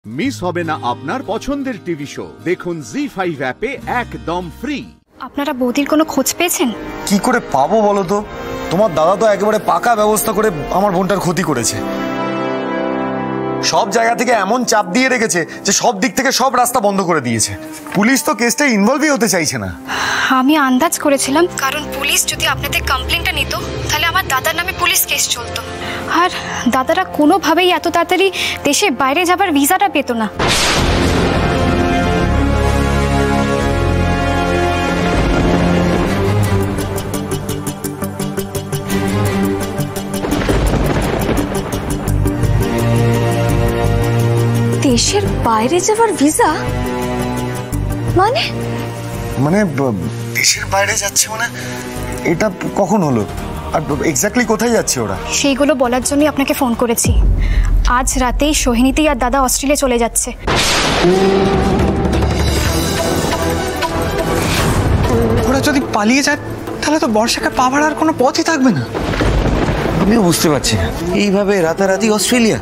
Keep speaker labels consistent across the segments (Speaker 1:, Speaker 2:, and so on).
Speaker 1: Miss হবে না আপনার পছন্দের টিভি শো। দেখুন জি5 অ্যাপে একদম ফ্রি।
Speaker 2: আপনারা বৌদির কোনো খোঁজ পেয়েছেন?
Speaker 3: কি করে পাবো বলো তো? তোমার দাদা তো একেবারে পাকা ব্যবস্থা করে আমার বোনটার ক্ষতি করেছে। সব জায়গা থেকে এমন চাপ দিয়ে রেখেছে যে সব দিক থেকে সব রাস্তা বন্ধ করে দিয়েছে। পুলিশ তো কেসটা ইনভলভই হতে চাইছে না।
Speaker 2: আমি আন্দাজ করেছিলাম, কারণ পুলিশ যদি আপনাদের কমপ্লেনটা নিত তাহলে আমার দাদার নামে পুলিশ কেস চলতো, আর দাদারা কোনোভাবেই এত তাড়াতাড়ি দেশে বাইরে যাবার ভিসাটা পেত না। দেশের বাইরে যাওয়ার ভিসা মানে
Speaker 3: মানে দেশের বাইরে যাচ্ছে মানে এটা কখন হলো, আর এক্স্যাক্টলি কোথায় যাচ্ছে ওরা?
Speaker 2: সেইগুলো বলার জন্যই আপনাকে ফোন করেছি। আজ রাতেই সোহিনীতি আর দাদা অস্ট্রেলিয়া চলে যাচ্ছে।
Speaker 4: ওরা যদি পালিয়ে যায় তাহলে তো বর্ষাকে পা ভাড়ার কোনো পথই থাকবে না।
Speaker 5: আমিও বুঝতে পারছি না, এইভাবে রাতারাতি অস্ট্রেলিয়া,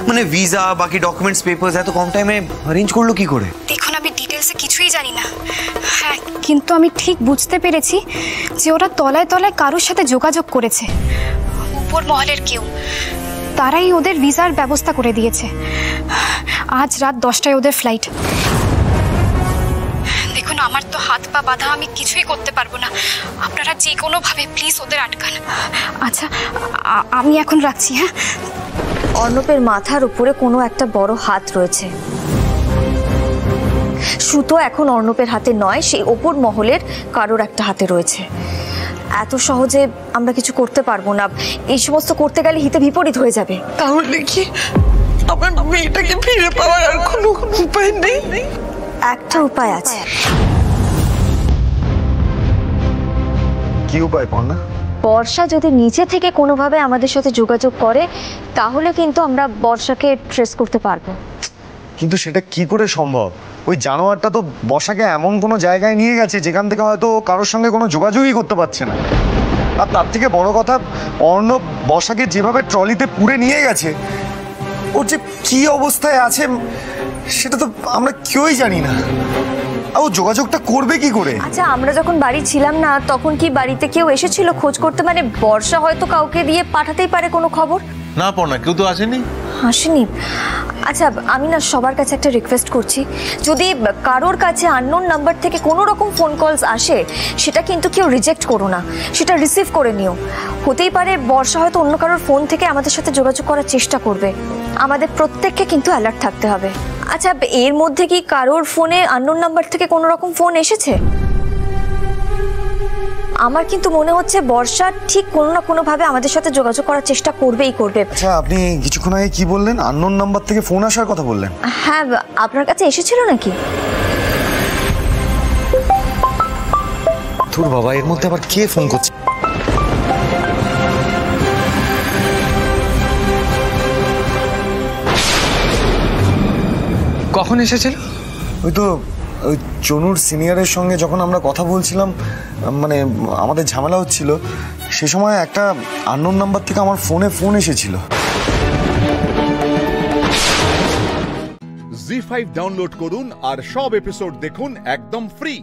Speaker 5: মানে ভিসা বাকি ডকুমেন্টস পেপারস এত কম টাইমে অ্যারেঞ্জ করলো কি করে?
Speaker 2: দেখুন, আমি ডিটেলসে কিছুই জানি না। হ্যাঁ, কিন্তু আমি ঠিক বুঝতে পেরেছি যে ওরা তলায় তলায় কারোর সাথে যোগাযোগ করেছে, উপর মহলের কেউ। তারাই ওদের ভিসার ব্যবস্থা করে দিয়েছে। আজ রাত 10টায় ওদের ফ্লাইট। দেখুন, আমার তো হাত পা বাঁধা, আমি কিছুই করতে পারবো না। আপনারা যে কোনোভাবে প্লিজ ওদের আটকান। আচ্ছা, আমি এখন রাখছি। হ্যাঁ।
Speaker 6: অর্ণবের মাথার উপরে কোনো একটা বড় হাত রয়েছে। সুতো এখন অর্ণবের হাতে নয়, সেই ওপর মহলের কারোর একটা হাতে রয়েছে। এত সহজে আমরা কিছু করতে পারবো না। এই সমস্ত করতে গেলে হিতে বিপরীত হয়ে যাবে।
Speaker 4: তাহলে কি আমার মেয়েটাকে ফিরে পাওয়ার আর কোনো উপায় নেই?
Speaker 6: একটা উপায় আছে।
Speaker 3: কি উপায় পর্ণা?
Speaker 6: বর্ষা যদি নিচে থেকে কোনোভাবে আমাদের সাথে যোগাযোগ করে তাহলে কিন্তু আমরা বর্ষাকে ট্রেস করতে পারবো।
Speaker 3: কিন্তু সেটা কি করে সম্ভব? ওই জানোয়ারটা তো বর্ষাকে এমন কোনো জায়গায় নিয়ে গেছে যেখান থেকে হয়তো কারোর সঙ্গে কোনো যোগাযোগই করতে পারছে না। আর তার থেকে বড় কথা, অর্ণব বর্ষাকে যেভাবে ট্রলিতে পুড়ে নিয়ে গেছে, ওর যে কি অবস্থায় আছে সেটা তো আমরা কেউই জানি না। ও যোগাযোগটা করবে কি করে?
Speaker 6: আচ্ছা, আমরা যখন বাড়ি ছিলাম না তখন কি বাড়িতে কেউ এসেছিল খোঁজ করতে? মানে বর্ষা হয়তো কাউকে দিয়ে পাঠাতেই পারে কোনো খবর।
Speaker 7: না পড়না, কেউ তো আসেনি।
Speaker 6: আসেনি? আচ্ছা, আমি না সবার কাছে একটা রিকোয়েস্ট করছি, যদি কারোর কাছে আননোন নাম্বার থেকে কোনো রকম ফোন কলস আসে সেটা কিন্তু কেউ রিজেক্ট করো না, সেটা রিসিভ করে নিও। হতেই পারে বর্ষা হয়তো অন্য কারোর ফোন থেকে আমাদের সাথে যোগাযোগ করার চেষ্টা করবে। আমাদের প্রত্যেককে কিন্তু অ্যালার্ট থাকতে হবে। আচ্ছা, এর মধ্যে কি কারোর ফোনে আননোন নাম্বার থেকে কোনো রকম ফোন এসেছে? আমার কিন্তু মনে হচ্ছে বর্ষা ঠিক কোনো না কোনোভাবে আমাদের সাথে যোগাযোগ করার চেষ্টা করবেই করবে।
Speaker 3: আচ্ছা, আপনি কিছুক্ষণ আগে কি বললেন? আননোন নাম্বার থেকে ফোন আসার কথা বললেন?
Speaker 6: হ্যাঁ, আপনার কাছে এসেছিল নাকি?
Speaker 3: তোর বাবা, এর মধ্যে আবার কে ফোন করছে?
Speaker 4: কখন এসেছিল?
Speaker 3: ওই তো ওই চনুর সিনিয়রের সঙ্গে যখন আমরা কথা বলছিলাম, মানে আমাদের ঝামেলা হচ্ছিল, সে সময় একটা আননোন নাম্বার থেকে আমার ফোনে ফোন এসেছিল।
Speaker 1: জি5 ডাউনলোড করুন আর সব এপিসোড দেখুন একদম ফ্রি।